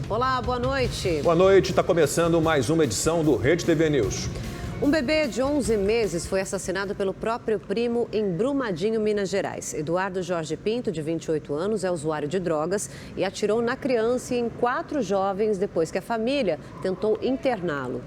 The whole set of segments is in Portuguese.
Olá, boa noite. Boa noite, está começando mais uma edição do Rede TV News. Um bebê de 11 meses foi assassinado pelo próprio primo em Brumadinho, Minas Gerais. Eduardo Jorge Pinto, de 28 anos, é usuário de drogas e atirou na criança e em 4 jovens depois que a família tentou interná-lo.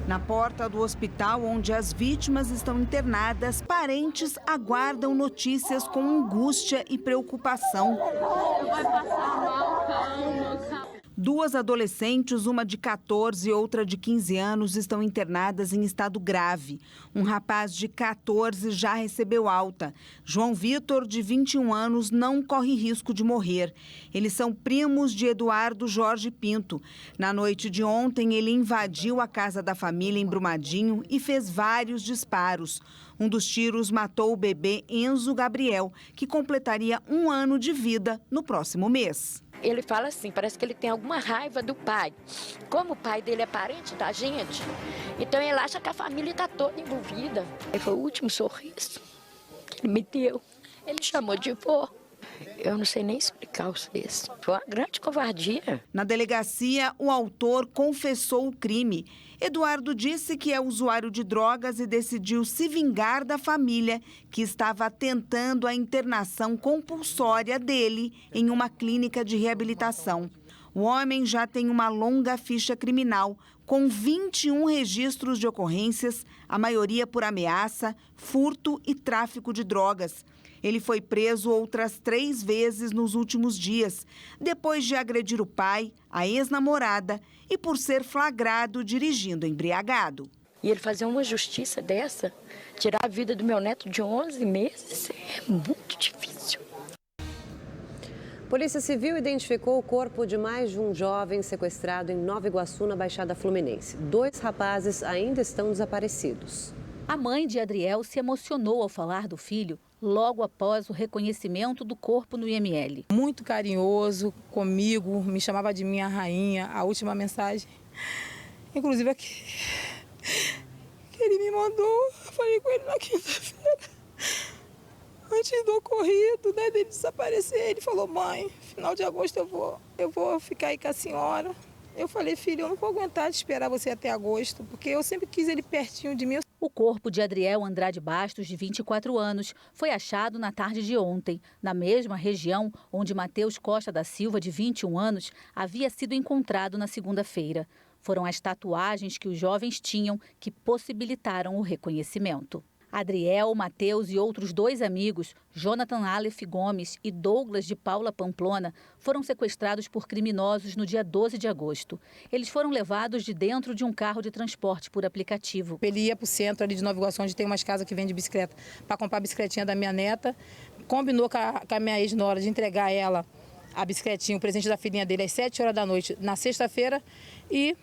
Na porta do hospital onde as vítimas estão internadas, parentes aguardam notícias com angústia e preocupação. Vai passar mal, calma. 2 adolescentes, uma de 14 e outra de 15 anos, estão internadas em estado grave. Um rapaz de 14 já recebeu alta. João Vitor, de 21 anos, não corre risco de morrer. Eles são primos de Eduardo Jorge Pinto. Na noite de ontem, ele invadiu a casa da família em Brumadinho e fez vários disparos. Um dos tiros matou o bebê Enzo Gabriel, que completaria 1 ano de vida no próximo mês. Ele fala assim, parece que ele tem alguma raiva do pai. Como o pai dele é parente da gente, então ele acha que a família está toda envolvida. Foi o último sorriso que ele me deu. Ele chamou de vô. Eu não sei nem explicar isso. Foi uma grande covardia. Na delegacia, o autor confessou o crime. Eduardo disse que é usuário de drogas e decidiu se vingar da família, que estava tentando a internação compulsória dele em uma clínica de reabilitação. O homem já tem uma longa ficha criminal, com 21 registros de ocorrências, a maioria por ameaça, furto e tráfico de drogas. Ele foi preso outras 3 vezes nos últimos dias, depois de agredir o pai, a ex-namorada e por ser flagrado dirigindo embriagado. E ele fazer uma justiça dessa, tirar a vida do meu neto de 11 meses, é muito difícil. Polícia Civil identificou o corpo de mais de um jovem sequestrado em Nova Iguaçu, na Baixada Fluminense. 2 rapazes ainda estão desaparecidos. A mãe de Adriel se emocionou ao falar do filho logo após o reconhecimento do corpo no IML. Muito carinhoso comigo, me chamava de minha rainha. A última mensagem, inclusive aqui, que ele me mandou, eu falei com ele na quinta-feira, antes do ocorrido, né, dele desaparecer. Ele falou: mãe, final de agosto eu vou ficar aí com a senhora. Eu falei: filho, eu não vou aguentar de esperar você até agosto, porque eu sempre quis ele pertinho de mim. O corpo de Adriel Andrade Bastos, de 24 anos, foi achado na tarde de ontem, na mesma região onde Matheus Costa da Silva, de 21 anos, havia sido encontrado na segunda-feira. Foram as tatuagens que os jovens tinham que possibilitaram o reconhecimento. Adriel, Matheus e outros 2 amigos, Jonathan Aleph Gomes e Douglas de Paula Pamplona, foram sequestrados por criminosos no dia 12 de agosto. Eles foram levados de dentro de um carro de transporte por aplicativo. Ele ia para o centro ali de Nova Iguaçu, onde tem umas casas que vendem bicicleta, para comprar a bicicletinha da minha neta. Combinou com a minha ex na hora de entregar ela a bicicletinha, o presente da filhinha dele, às 7 horas da noite, na sexta-feira, e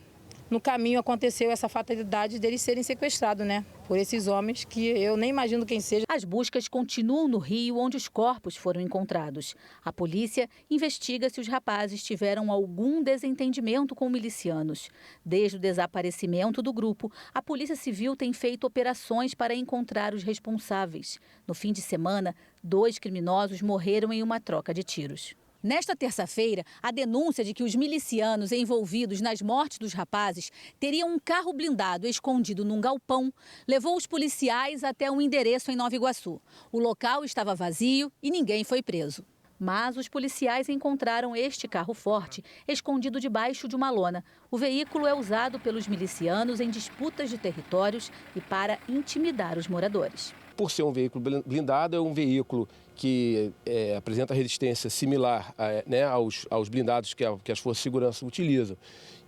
no caminho aconteceu essa fatalidade deles serem sequestrados, né? Por esses homens que eu nem imagino quem seja. As buscas continuam no Rio, onde os corpos foram encontrados. A polícia investiga se os rapazes tiveram algum desentendimento com milicianos. Desde o desaparecimento do grupo, a Polícia Civil tem feito operações para encontrar os responsáveis. No fim de semana, 2 criminosos morreram em uma troca de tiros. Nesta terça-feira, a denúncia de que os milicianos envolvidos nas mortes dos rapazes teriam um carro blindado escondido num galpão levou os policiais até um endereço em Nova Iguaçu. O local estava vazio e ninguém foi preso. Mas os policiais encontraram este carro forte escondido debaixo de uma lona. O veículo é usado pelos milicianos em disputas de territórios e para intimidar os moradores. Por ser um veículo blindado, é um veículo que apresenta resistência similar né, aos blindados que as forças de segurança utilizam.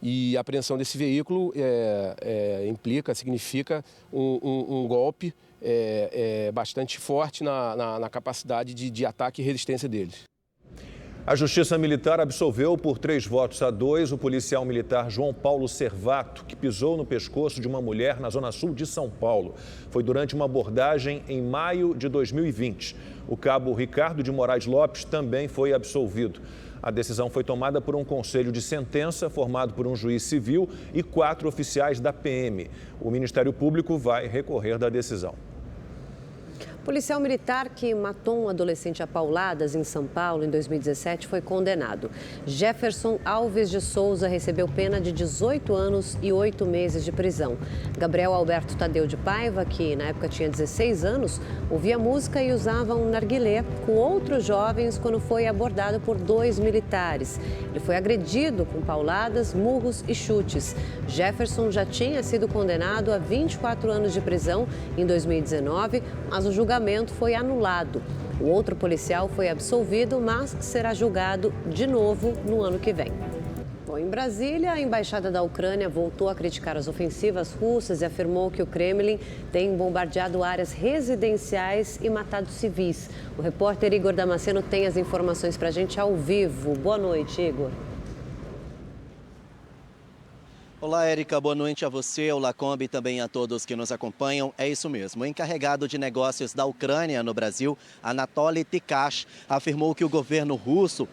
E a apreensão desse veículo significa um golpe bastante forte na capacidade de ataque e resistência deles. A Justiça Militar absolveu por 3-2 o policial militar João Paulo Servato, que pisou no pescoço de uma mulher na zona sul de São Paulo. Foi durante uma abordagem em maio de 2020. O cabo Ricardo de Moraes Lopes também foi absolvido. A decisão foi tomada por um conselho de sentença formado por um juiz civil e 4 oficiais da PM. O Ministério Público vai recorrer da decisão. O policial militar que matou um adolescente a pauladas em São Paulo em 2017 foi condenado. Jefferson Alves de Souza recebeu pena de 18 anos e 8 meses de prisão. Gabriel Alberto Tadeu de Paiva, que na época tinha 16 anos, ouvia música e usava um narguilé com outros jovens quando foi abordado por 2 militares. Ele foi agredido com pauladas, murros e chutes. Jefferson já tinha sido condenado a 24 anos de prisão em 2019, mas o julgamento foi anulado. O outro policial foi absolvido, mas será julgado de novo no ano que vem. Bom, em Brasília, a embaixada da Ucrânia voltou a criticar as ofensivas russas e afirmou que o Kremlin tem bombardeado áreas residenciais e matado civis. O repórter Igor Damasceno tem as informações para a gente ao vivo. Boa noite, Igor. Olá, Érica, boa noite a você, ao Lacombe e também a todos que nos acompanham. É isso mesmo, o encarregado de negócios da Ucrânia no Brasil, Anatoly Tikash, afirmou que o governo russo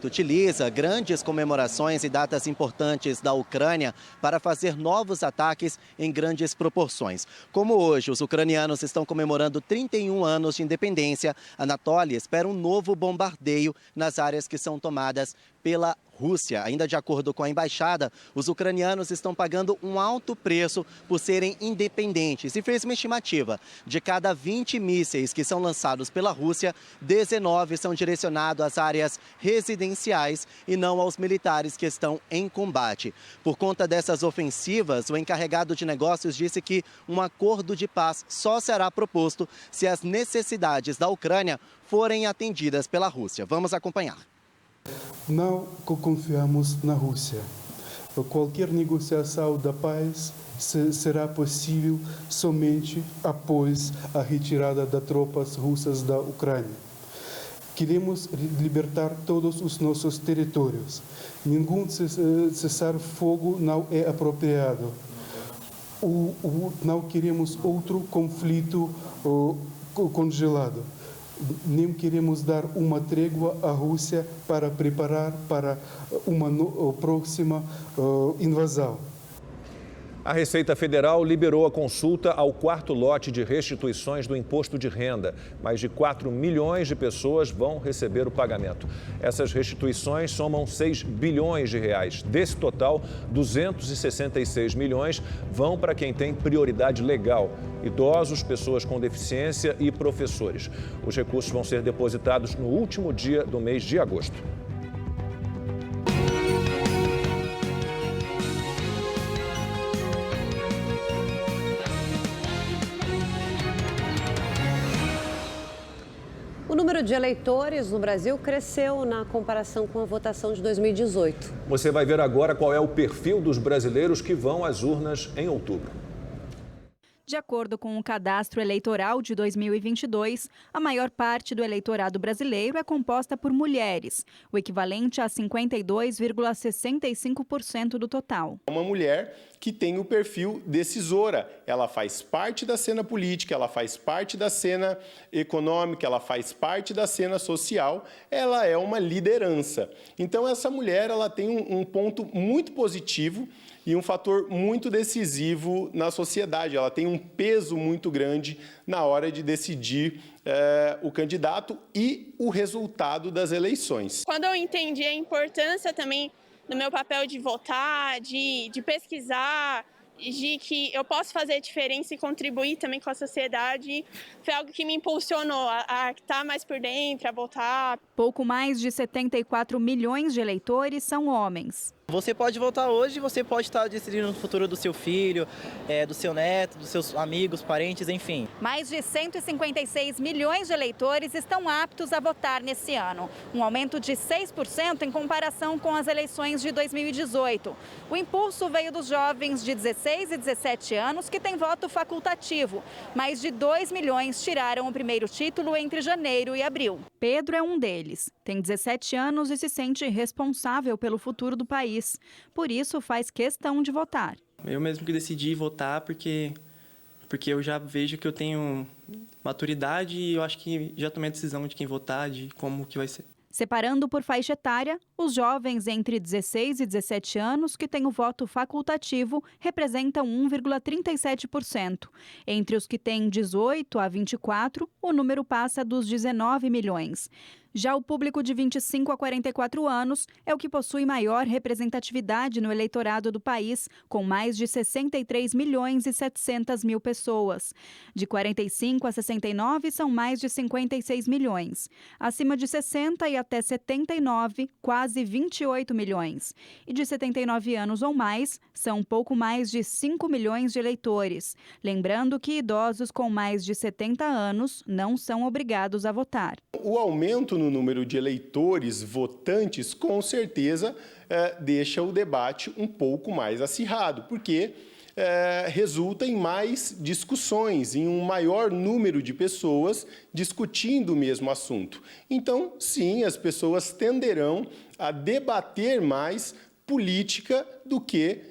utiliza grandes comemorações e datas importantes da Ucrânia para fazer novos ataques em grandes proporções. Como hoje os ucranianos estão comemorando 31 anos de independência, Anatoly espera um novo bombardeio nas áreas que são tomadas pela Rússia. Ainda de acordo com a embaixada, os ucranianos estão pagando um alto preço por serem independentes e fez uma estimativa. De cada 20 mísseis que são lançados pela Rússia, 19 são direcionados às áreas residenciais e não aos militares que estão em combate. Por conta dessas ofensivas, o encarregado de negócios disse que um acordo de paz só será proposto se as necessidades da Ucrânia forem atendidas pela Rússia. Vamos acompanhar. Não confiamos na Rússia. Qualquer negociação da paz será possível somente após a retirada das tropas russas da Ucrânia. Queremos libertar todos os nossos territórios. Nenhum cessar-fogo não é apropriado. Não queremos outro conflito congelado. Nem queremos dar uma trégua à Rússia para preparar para uma próxima invasão. A Receita Federal liberou a consulta ao 4º lote de restituições do imposto de renda. Mais de 4 milhões de pessoas vão receber o pagamento. Essas restituições somam 6 bilhões de reais. Desse total, 266 milhões vão para quem tem prioridade legal: idosos, pessoas com deficiência e professores. Os recursos vão ser depositados no último dia do mês de agosto. O número de eleitores no Brasil cresceu na comparação com a votação de 2018. Você vai ver agora qual é o perfil dos brasileiros que vão às urnas em outubro. De acordo com o Cadastro Eleitoral de 2022, a maior parte do eleitorado brasileiro é composta por mulheres, o equivalente a 52,65% do total. Uma mulher que tem o perfil decisora, ela faz parte da cena política, ela faz parte da cena econômica, ela faz parte da cena social, ela é uma liderança. Então essa mulher ela tem um ponto muito positivo e um fator muito decisivo na sociedade. Ela tem um peso muito grande na hora de decidir o candidato e o resultado das eleições. Quando eu entendi a importância também do meu papel de votar, de pesquisar, de que eu posso fazer diferença e contribuir também com a sociedade, foi algo que me impulsionou a estar mais por dentro, a votar. Pouco mais de 74 milhões de eleitores são homens. Você pode votar hoje, você pode estar decidindo o futuro do seu filho, do seu neto, dos seus amigos, parentes, enfim. Mais de 156 milhões de eleitores estão aptos a votar nesse ano, um aumento de 6% em comparação com as eleições de 2018. O impulso veio dos jovens de 16 e 17 anos que têm voto facultativo. Mais de 2 milhões tiraram o primeiro título entre janeiro e abril. Pedro é um deles. Tem 17 anos e se sente responsável pelo futuro do país. Por isso, faz questão de votar. Eu mesmo que decidi votar porque eu já vejo que eu tenho maturidade e eu acho que já tomei a decisão de quem votar, de como que vai ser. Separando por faixa etária, os jovens entre 16 e 17 anos que têm o voto facultativo representam 1,37%. Entre os que têm 18 a 24, o número passa dos 19 milhões. Já o público de 25 a 44 anos é o que possui maior representatividade no eleitorado do país, com mais de 63 milhões e 700 mil pessoas. De 45 a 69 são mais de 56 milhões. Acima de 60 e até 79, quase 28 milhões. E de 79 anos ou mais, são um pouco mais de 5 milhões de eleitores. Lembrando que idosos com mais de 70 anos não são obrigados a votar. O aumento no número de eleitores votantes, com certeza, deixa o debate um pouco mais acirrado, porque resulta em mais discussões, em um maior número de pessoas discutindo o mesmo assunto. Então, sim, as pessoas tenderão a debater mais política do que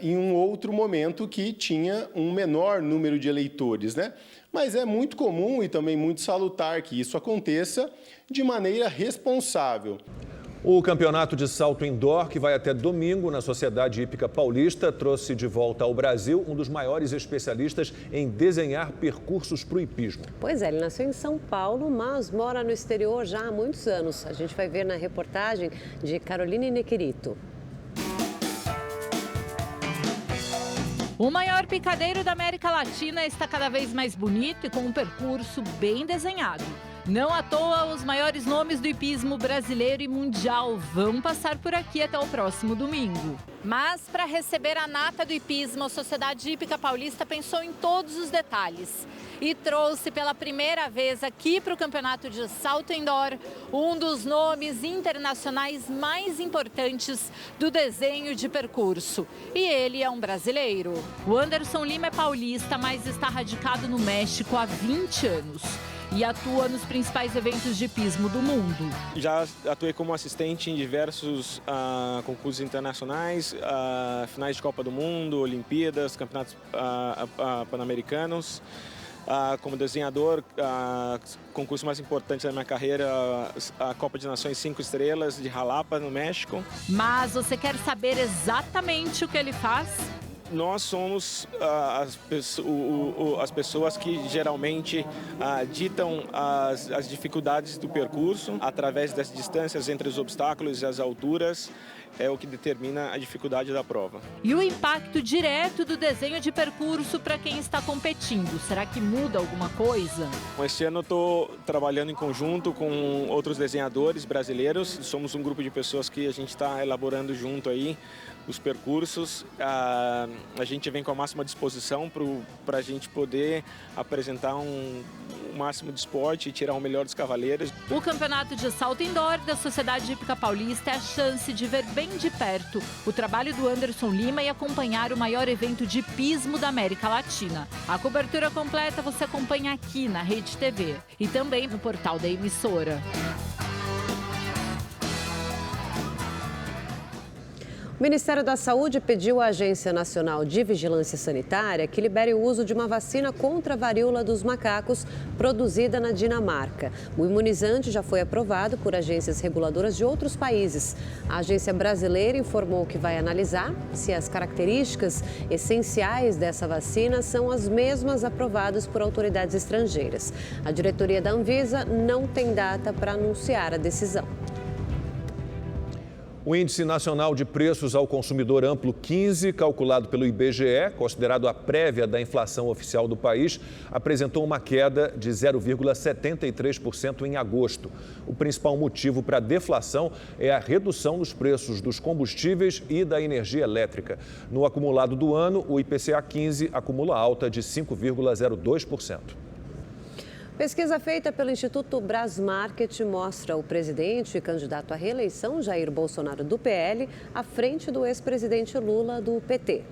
em um outro momento que tinha um menor número de eleitores, né? Mas é muito comum e também muito salutar que isso aconteça de maneira responsável. O campeonato de salto indoor, que vai até domingo na Sociedade Hípica Paulista, trouxe de volta ao Brasil um dos maiores especialistas em desenhar percursos para o hipismo. Pois é, ele nasceu em São Paulo, mas mora no exterior já há muitos anos. A gente vai ver na reportagem de Caroline Nequerito. O maior picadeiro da América Latina está cada vez mais bonito e com um percurso bem desenhado. Não à toa, os maiores nomes do hipismo brasileiro e mundial vão passar por aqui até o próximo domingo. Mas, para receber a nata do hipismo, a Sociedade Hípica Paulista pensou em todos os detalhes e trouxe pela primeira vez aqui para o campeonato de salto indoor um dos nomes internacionais mais importantes do desenho de percurso. E ele é um brasileiro. O Anderson Lima é paulista, mas está radicado no México há 20 anos. E atua nos principais eventos de hipismo do mundo. Já atuei como assistente em diversos concursos internacionais, finais de Copa do Mundo, Olimpíadas, campeonatos pan-americanos. Como desenhador, concurso mais importante da minha carreira, a Copa de Nações 5 Estrelas de Jalapa, no México. Mas você quer saber exatamente o que ele faz? Nós somos as pessoas que geralmente ditam as dificuldades do percurso através das distâncias entre os obstáculos e as alturas. É o que determina a dificuldade da prova. E o impacto direto do desenho de percurso para quem está competindo? Será que muda alguma coisa? Este ano eu estou trabalhando em conjunto com outros desenhadores brasileiros. Somos um grupo de pessoas que a gente está elaborando junto aí os percursos. A gente vem com a máxima disposição para a gente poder apresentar um máximo de esporte e tirar o melhor dos cavaleiros. O campeonato de salto indoor da Sociedade Hípica Paulista é a chance de ver bem de perto o trabalho do Anderson Lima e acompanhar o maior evento de hipismo da América Latina. A cobertura completa você acompanha aqui na Rede TV e também no portal da emissora. O Ministério da Saúde pediu à Agência Nacional de Vigilância Sanitária que libere o uso de uma vacina contra a varíola dos macacos produzida na Dinamarca. O imunizante já foi aprovado por agências reguladoras de outros países. A agência brasileira informou que vai analisar se as características essenciais dessa vacina são as mesmas aprovadas por autoridades estrangeiras. A diretoria da Anvisa não tem data para anunciar a decisão. O Índice Nacional de Preços ao Consumidor Amplo 15, calculado pelo IBGE, considerado a prévia da inflação oficial do país, apresentou uma queda de 0,73% em agosto. O principal motivo para a deflação é a redução dos preços dos combustíveis e da energia elétrica. No acumulado do ano, o IPCA 15 acumula alta de 5,02%. Pesquisa feita pelo Instituto Brasmarket mostra o presidente e candidato à reeleição, Jair Bolsonaro, do PL, à frente do ex-presidente Lula, do PT.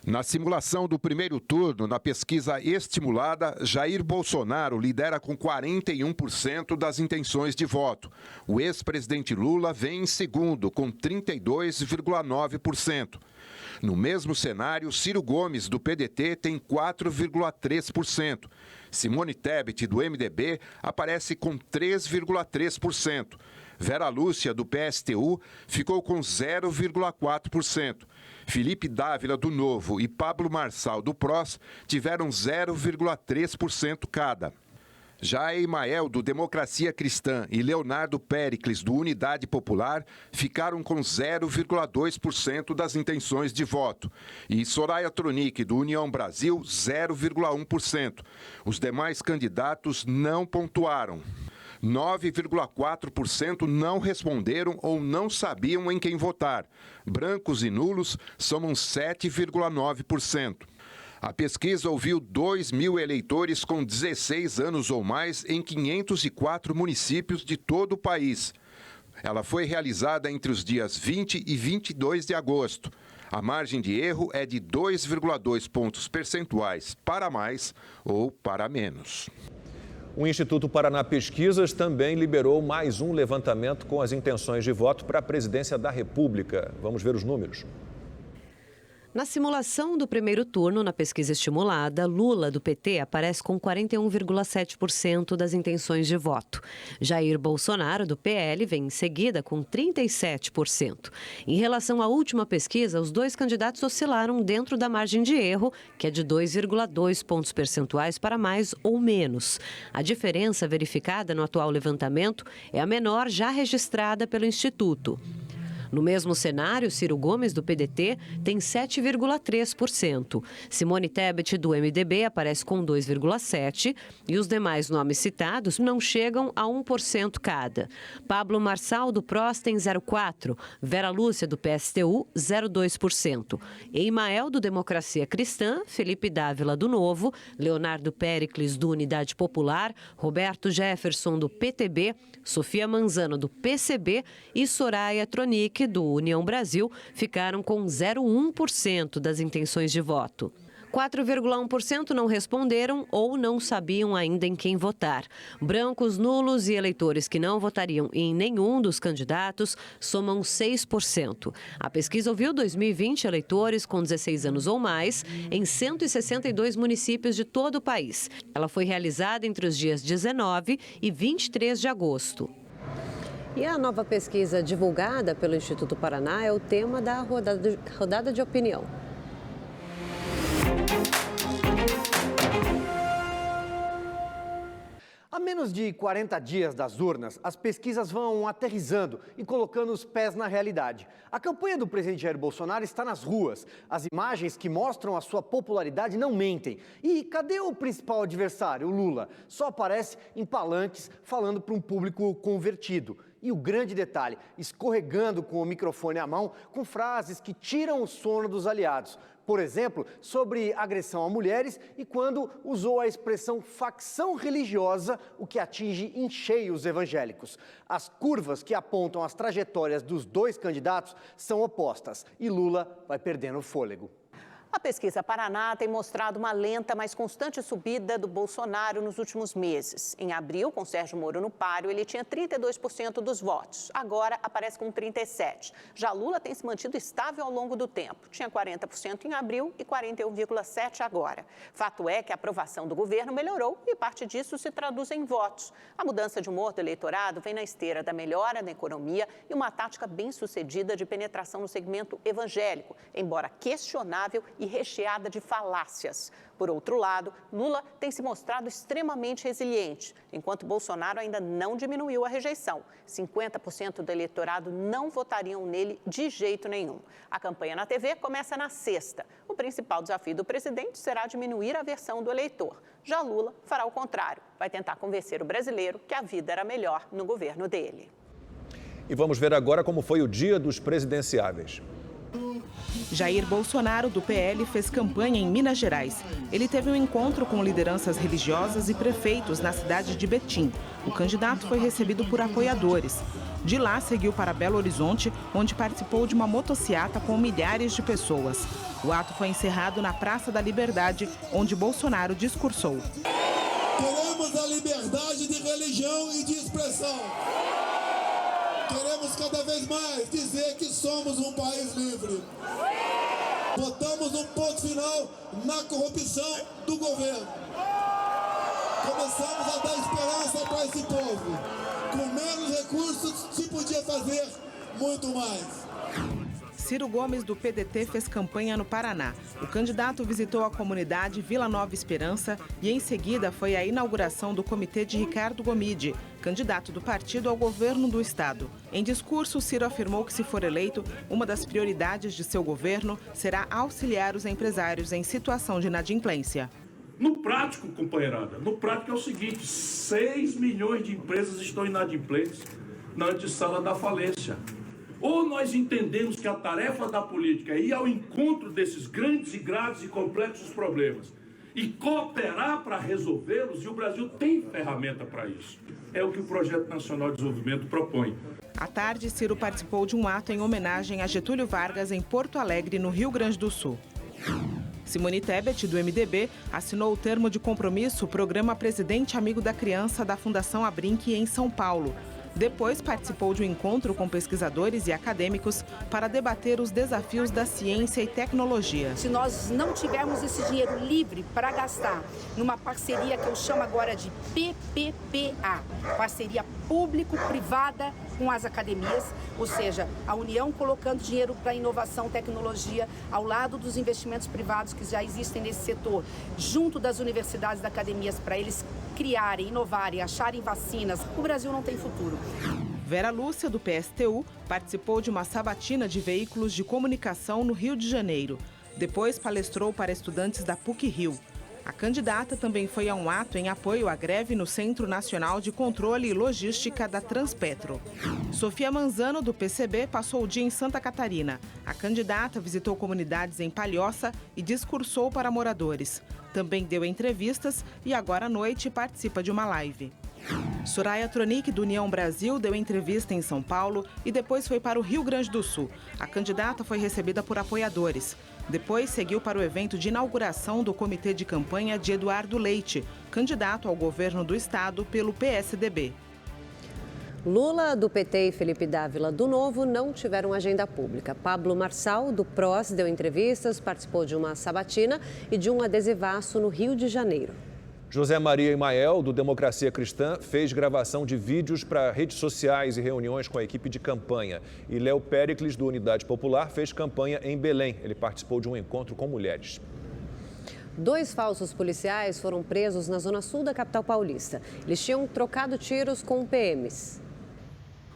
Na simulação do primeiro turno, na pesquisa estimulada, Jair Bolsonaro lidera com 41% das intenções de voto. O ex-presidente Lula vem em segundo, com 32,9%. No mesmo cenário, Ciro Gomes, do PDT, tem 4,3%. Simone Tebet, do MDB, aparece com 3,3%. Vera Lúcia, do PSTU, ficou com 0,4%. Felipe Dávila, do Novo, e Pablo Marçal, do PROS, tiveram 0,3% cada. Já Emael, do Democracia Cristã, e Leonardo Péricles, do Unidade Popular, ficaram com 0,2% das intenções de voto. E Soraya Tronic, do União Brasil, 0,1%. Os demais candidatos não pontuaram. 9,4% não responderam ou não sabiam em quem votar. Brancos e nulos somam 7,9%. A pesquisa ouviu 2.000 eleitores com 16 anos ou mais em 504 municípios de todo o país. Ela foi realizada entre os dias 20 e 22 de agosto. A margem de erro é de 2,2 pontos percentuais para mais ou para menos. O Instituto Paraná Pesquisas também liberou mais um levantamento com as intenções de voto para a presidência da República. Vamos ver os números. Na simulação do primeiro turno, na pesquisa estimulada, Lula, do PT, aparece com 41,7% das intenções de voto. Jair Bolsonaro, do PL, vem em seguida com 37%. Em relação à última pesquisa, os dois candidatos oscilaram dentro da margem de erro, que é de 2,2 pontos percentuais para mais ou menos. A diferença verificada no atual levantamento é a menor já registrada pelo Instituto. No mesmo cenário, Ciro Gomes, do PDT, tem 7,3%. Simone Tebet, do MDB, aparece com 2,7%. E os demais nomes citados não chegam a 1% cada. Pablo Marçal, do PROS, tem 0,4%. Vera Lúcia, do PSTU, 0,2%. Emael, do Democracia Cristã, Felipe Dávila, do Novo, Leonardo Péricles, do Unidade Popular, Roberto Jefferson, do PTB, Sofia Manzano, do PCB e Soraya Tronic, do União Brasil, ficaram com 0,1% das intenções de voto. 4,1% não responderam ou não sabiam ainda em quem votar. Brancos, nulos e eleitores que não votariam em nenhum dos candidatos somam 6%. A pesquisa ouviu 2.020 eleitores com 16 anos ou mais em 162 municípios de todo o país. Ela foi realizada entre os dias 19 e 23 de agosto. E a nova pesquisa divulgada pelo Instituto Paraná é o tema da rodada de opinião. Há menos de 40 dias das urnas, as pesquisas vão aterrissando e colocando os pés na realidade. A campanha do presidente Jair Bolsonaro está nas ruas. As imagens que mostram a sua popularidade não mentem. E cadê o principal adversário, o Lula? Só aparece em palanques falando para um público convertido. E o grande detalhe, escorregando com o microfone à mão, com frases que tiram o sono dos aliados. Por exemplo, sobre agressão a mulheres e quando usou a expressão facção religiosa, o que atinge em cheio os evangélicos. As curvas que apontam as trajetórias dos dois candidatos são opostas e Lula vai perdendo o fôlego. A pesquisa Paraná tem mostrado uma lenta, mas constante subida do Bolsonaro nos últimos meses. Em abril, com Sérgio Moro no páreo, ele tinha 32% dos votos. Agora aparece com 37%. Já Lula tem se mantido estável ao longo do tempo. Tinha 40% em abril e 41,7% agora. Fato é que a aprovação do governo melhorou e parte disso se traduz em votos. A mudança de humor do eleitorado vem na esteira da melhora na economia e uma tática bem-sucedida de penetração no segmento evangélico, embora questionável e recheada de falácias. Por outro lado, Lula tem se mostrado extremamente resiliente, enquanto Bolsonaro ainda não diminuiu a rejeição. 50% do eleitorado não votariam nele de jeito nenhum. A campanha na TV começa na sexta. O principal desafio do presidente será diminuir a aversão do eleitor. Já Lula fará o contrário, vai tentar convencer o brasileiro que a vida era melhor no governo dele. E vamos ver agora como foi o dia dos presidenciáveis. Jair Bolsonaro, do PL, fez campanha em Minas Gerais. Ele teve um encontro com lideranças religiosas e prefeitos na cidade de Betim. O candidato foi recebido por apoiadores. De lá, seguiu para Belo Horizonte, onde participou de uma motociata com milhares de pessoas. O ato foi encerrado na Praça da Liberdade, onde Bolsonaro discursou. Queremos a liberdade de religião e de expressão. Queremos cada vez mais dizer que somos um país livre. Botamos um ponto final na corrupção do governo. Começamos a dar esperança para esse povo. Com menos recursos se podia fazer muito mais. Ciro Gomes, do PDT, fez campanha no Paraná. O candidato visitou a comunidade Vila Nova Esperança e, em seguida, foi à inauguração do comitê de Ricardo Gomide, candidato do partido ao governo do estado. Em discurso, Ciro afirmou que, se for eleito, uma das prioridades de seu governo será auxiliar os empresários em situação de inadimplência. No prático, companheirada, no prático é o seguinte: 6 milhões de empresas estão inadimplentes na antessala da falência. Ou nós entendemos que a tarefa da política é ir ao encontro desses grandes e graves e complexos problemas e cooperar para resolvê-los, e o Brasil tem ferramenta para isso. É o que o Projeto Nacional de Desenvolvimento propõe. À tarde, Ciro participou de um ato em homenagem a Getúlio Vargas em Porto Alegre, no Rio Grande do Sul. Simone Tebet, do MDB, assinou o termo de compromisso Programa Presidente Amigo da Criança da Fundação Abrinq em São Paulo. Depois, participou de um encontro com pesquisadores e acadêmicos para debater os desafios da ciência e tecnologia. Se nós não tivermos esse dinheiro livre para gastar numa parceria que eu chamo agora de PPPA, parceria público-privada com as academias, ou seja, a União colocando dinheiro para inovação, tecnologia, ao lado dos investimentos privados que já existem nesse setor, junto das universidades e academias, para eles criarem, inovarem, acharem vacinas, o Brasil não tem futuro. Vera Lúcia, do PSTU, participou de uma sabatina de veículos de comunicação no Rio de Janeiro. Depois palestrou para estudantes da PUC-Rio. A candidata também foi a um ato em apoio à greve no Centro Nacional de Controle e Logística da Transpetro. Sofia Manzano, do PCB, passou o dia em Santa Catarina. A candidata visitou comunidades em Palhoça e discursou para moradores. Também deu entrevistas e agora à noite participa de uma live. Soraya Tronic, do União Brasil, deu entrevista em São Paulo e depois foi para o Rio Grande do Sul. A candidata foi recebida por apoiadores. Depois seguiu para o evento de inauguração do comitê de campanha de Eduardo Leite, candidato ao governo do estado pelo PSDB. Lula, do PT, e Felipe Dávila, do Novo, não tiveram agenda pública. Pablo Marçal, do PROS, deu entrevistas, participou de uma sabatina e de um adesivaço no Rio de Janeiro. José Maria Imael, do Democracia Cristã, fez gravação de vídeos para redes sociais e reuniões com a equipe de campanha. E Léo Péricles, do Unidade Popular, fez campanha em Belém. Ele participou de um encontro com mulheres. 2 falsos policiais foram presos na zona sul da capital paulista. Eles tinham trocado tiros com PMs.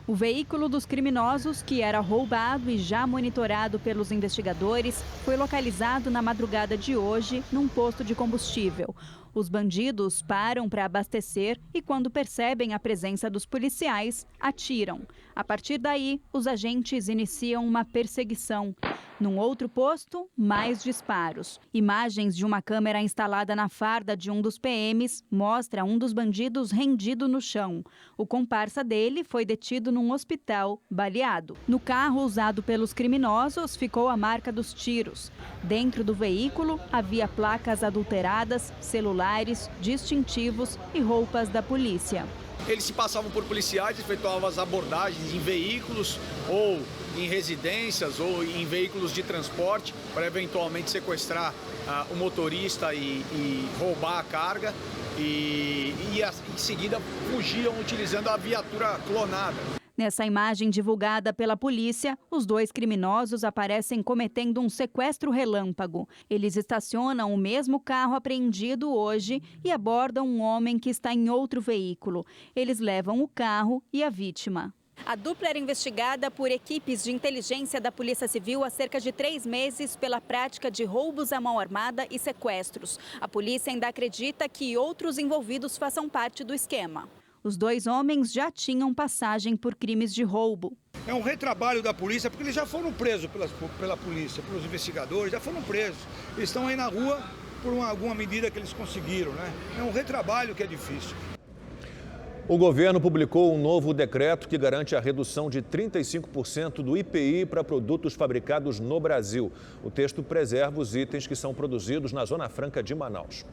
O veículo dos criminosos, que era roubado e já monitorado pelos investigadores, foi localizado na madrugada de hoje num posto de combustível. Os bandidos param para abastecer e, quando percebem a presença dos policiais, atiram. A partir daí, os agentes iniciam uma perseguição. Num outro posto, mais disparos. Imagens de uma câmera instalada na farda de um dos PMs mostra um dos bandidos rendido no chão. O comparsa dele foi detido num hospital, baleado. No carro usado pelos criminosos ficou a marca dos tiros. Dentro do veículo havia placas adulteradas, celulares, distintivos e roupas da polícia. Eles se passavam por policiais, efetuavam as abordagens em veículos ou em residências ou em veículos de transporte para eventualmente sequestrar o motorista e roubar a carga e em seguida fugiam utilizando a viatura clonada. Nessa imagem divulgada pela polícia, os 2 criminosos aparecem cometendo um sequestro relâmpago. Eles estacionam o mesmo carro apreendido hoje e abordam um homem que está em outro veículo. Eles levam o carro e a vítima. A dupla era investigada por equipes de inteligência da Polícia Civil há cerca de 3 meses pela prática de roubos à mão armada e sequestros. A polícia ainda acredita que outros envolvidos façam parte do esquema. Os 2 homens já tinham passagem por crimes de roubo. É um retrabalho da polícia, porque eles já foram presos pela polícia, pelos investigadores, já foram presos. Eles estão aí na rua por alguma medida que eles conseguiram, né? É um retrabalho que é difícil. O governo publicou um novo decreto que garante a redução de 35% do IPI para produtos fabricados no Brasil. O texto preserva os itens que são produzidos na Zona Franca de Manaus.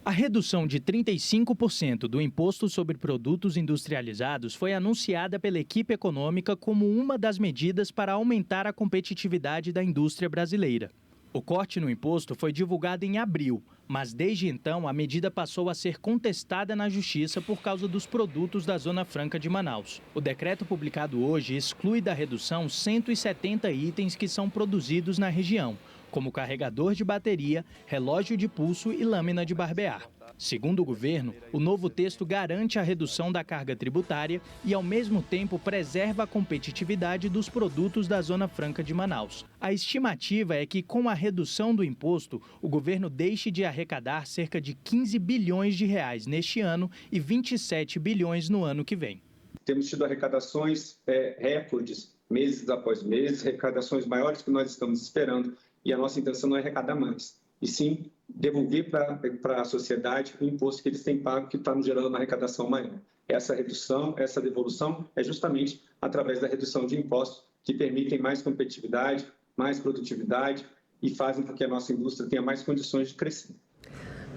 A redução de 35% do imposto sobre produtos industrializados foi anunciada pela equipe econômica como uma das medidas para aumentar a competitividade da indústria brasileira. O corte no imposto foi divulgado em abril, mas desde então a medida passou a ser contestada na Justiça por causa dos produtos da Zona Franca de Manaus. O decreto publicado hoje exclui da redução 170 itens que são produzidos na região, como carregador de bateria, relógio de pulso e lâmina de barbear. Segundo o governo, o novo texto garante a redução da carga tributária e, ao mesmo tempo, preserva a competitividade dos produtos da Zona Franca de Manaus. A estimativa é que, com a redução do imposto, o governo deixe de arrecadar cerca de 15 bilhões de reais neste ano e 27 bilhões no ano que vem. Temos tido arrecadações recordes, meses após meses, arrecadações maiores que nós estamos esperando, e a nossa intenção não é arrecadar mais, e sim devolver para a sociedade o imposto que eles têm pago, que está nos gerando uma arrecadação maior. Essa redução, essa devolução é justamente através da redução de impostos que permitem mais competitividade, mais produtividade e fazem com que a nossa indústria tenha mais condições de crescer.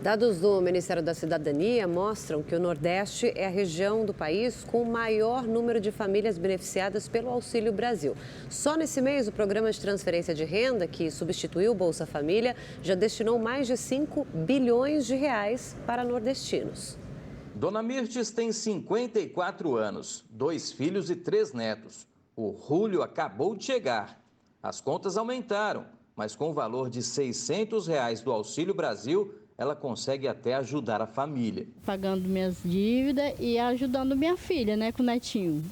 Dados do Ministério da Cidadania mostram que o Nordeste é a região do país com o maior número de famílias beneficiadas pelo Auxílio Brasil. Só nesse mês, o programa de transferência de renda, que substituiu o Bolsa Família, já destinou mais de 5 bilhões de reais para nordestinos. Dona Mirtes tem 54 anos, 2 filhos e 3 netos. O julho acabou de chegar. As contas aumentaram, mas com o valor de R$ 600 do Auxílio Brasil, ela consegue até ajudar a família. Pagando minhas dívidas e ajudando minha filha, né, com o netinho.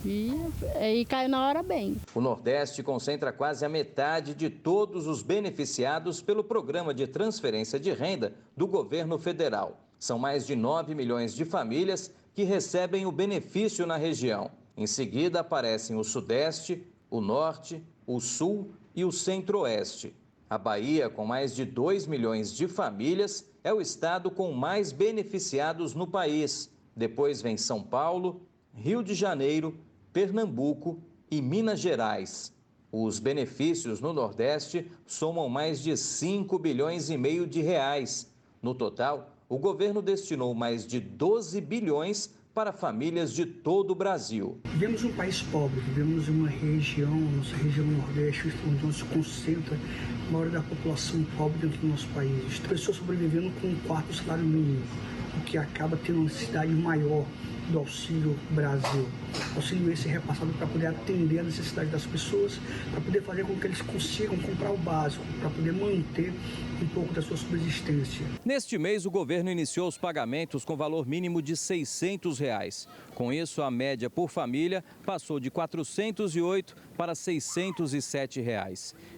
E aí caiu na hora bem. O Nordeste concentra quase a metade de todos os beneficiados pelo programa de transferência de renda do governo federal. São mais de 9 milhões de famílias que recebem o benefício na região. Em seguida aparecem o Sudeste, o Norte, o Sul e o Centro-Oeste. A Bahia, com mais de 2 milhões de famílias, é o estado com mais beneficiados no país. Depois vem São Paulo, Rio de Janeiro, Pernambuco e Minas Gerais. Os benefícios no Nordeste somam mais de 5 bilhões e meio de reais. No total, o governo destinou mais de 12 bilhões para famílias de todo o Brasil. Vivemos um país pobre, vivemos uma região, nossa região Nordeste, onde se concentra a maioria da população pobre dentro do nosso país. As pessoas sobrevivendo com um quarto salário mínimo, o que acaba tendo uma necessidade maior do Auxílio Brasil. O auxílio esse é repassado para poder atender a necessidade das pessoas, para poder fazer com que eles consigam comprar o básico, para poder manter um pouco da sua subsistência. Neste mês, o governo iniciou os pagamentos com valor mínimo de R$ 600. Com isso, a média por família passou de R$ 408 para R$ 607.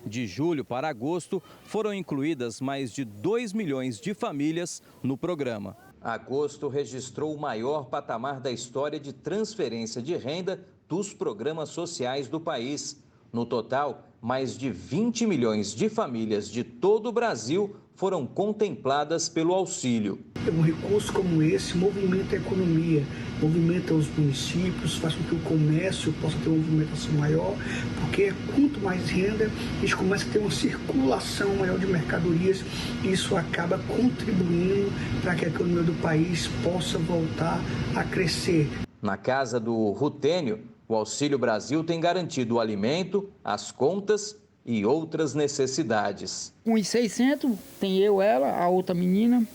De julho para agosto, foram incluídas mais de 2 milhões de famílias no programa. Agosto registrou o maior patamar da história de transferência de renda dos programas sociais do país. No total, mais de 20 milhões de famílias de todo o Brasil foram contempladas pelo auxílio. Um recurso como esse movimenta a economia, movimenta os municípios, faz com que o comércio possa ter uma movimentação maior, porque quanto mais renda, a gente começa a ter uma circulação maior de mercadorias e isso acaba contribuindo para que a economia do país possa voltar a crescer. Na casa do Rutênio, o Auxílio Brasil tem garantido o alimento, as contas e outras necessidades. Com os 600, tem eu, ela, a outra menina,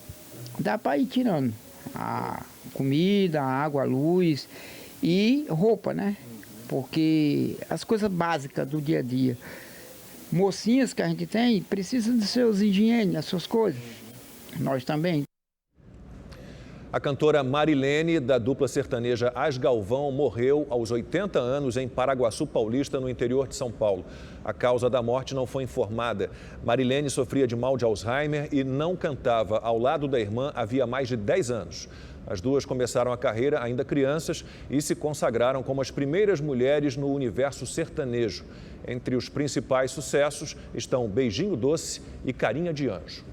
dá para ir tirando a comida, a água, a luz e roupa, né? Porque as coisas básicas do dia a dia. Mocinhas que a gente tem, precisam de seus higiene, as suas coisas. Nós também. A cantora Marilene, da dupla sertaneja As Galvão, morreu aos 80 anos em Paraguaçu Paulista, no interior de São Paulo. A causa da morte não foi informada. Marilene sofria de mal de Alzheimer e não cantava ao lado da irmã havia mais de 10 anos. As duas começaram a carreira ainda crianças e se consagraram como as primeiras mulheres no universo sertanejo. Entre os principais sucessos estão Beijinho Doce e Carinha de Anjo.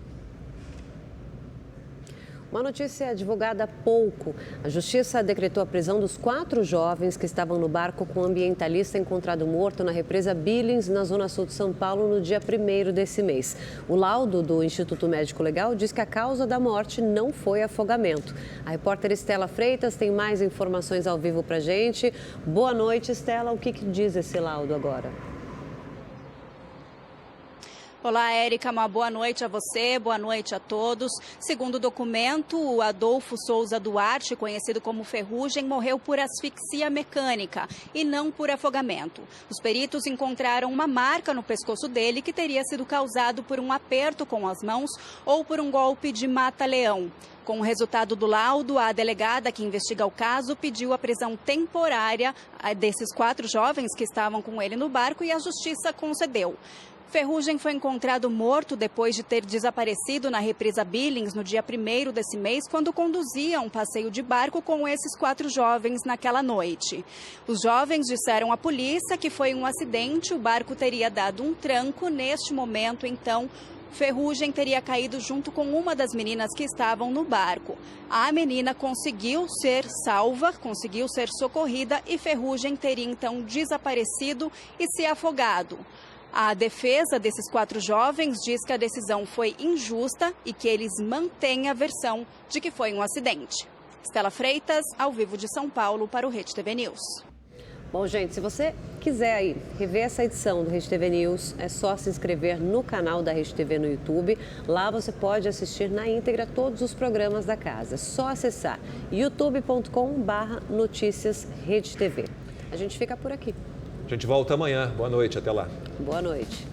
Uma notícia divulgada há pouco. A Justiça decretou a prisão dos 4 jovens que estavam no barco com um ambientalista encontrado morto na represa Billings, na zona sul de São Paulo, no dia 1º desse mês. O laudo do Instituto Médico Legal diz que a causa da morte não foi afogamento. A repórter Estela Freitas tem mais informações ao vivo pra gente. Boa noite, Estela. O que diz esse laudo agora? Olá, Érica, uma boa noite a você, boa noite a todos. Segundo o documento, o Adolfo Souza Duarte, conhecido como Ferrugem, morreu por asfixia mecânica e não por afogamento. Os peritos encontraram uma marca no pescoço dele que teria sido causado por um aperto com as mãos ou por um golpe de mata-leão. Com o resultado do laudo, a delegada que investiga o caso pediu a prisão temporária desses 4 jovens que estavam com ele no barco e a justiça concedeu. Ferrugem foi encontrado morto depois de ter desaparecido na represa Billings no dia 1º desse mês, quando conduzia um passeio de barco com esses 4 jovens naquela noite. Os jovens disseram à polícia que foi um acidente, o barco teria dado um tranco. Neste momento, então, Ferrugem teria caído junto com uma das meninas que estavam no barco. A menina conseguiu ser salva, conseguiu ser socorrida e Ferrugem teria então desaparecido e se afogado. A defesa desses 4 jovens diz que a decisão foi injusta e que eles mantêm a versão de que foi um acidente. Estela Freitas, ao vivo de São Paulo, para o Rede TV News. Bom, gente, se você quiser aí rever essa edição do Rede TV News, é só se inscrever no canal da Rede TV no YouTube. Lá você pode assistir na íntegra todos os programas da casa. É só acessar youtube.com/notícias Rede TV. A gente fica por aqui. A gente volta amanhã. Boa noite, até lá. Boa noite.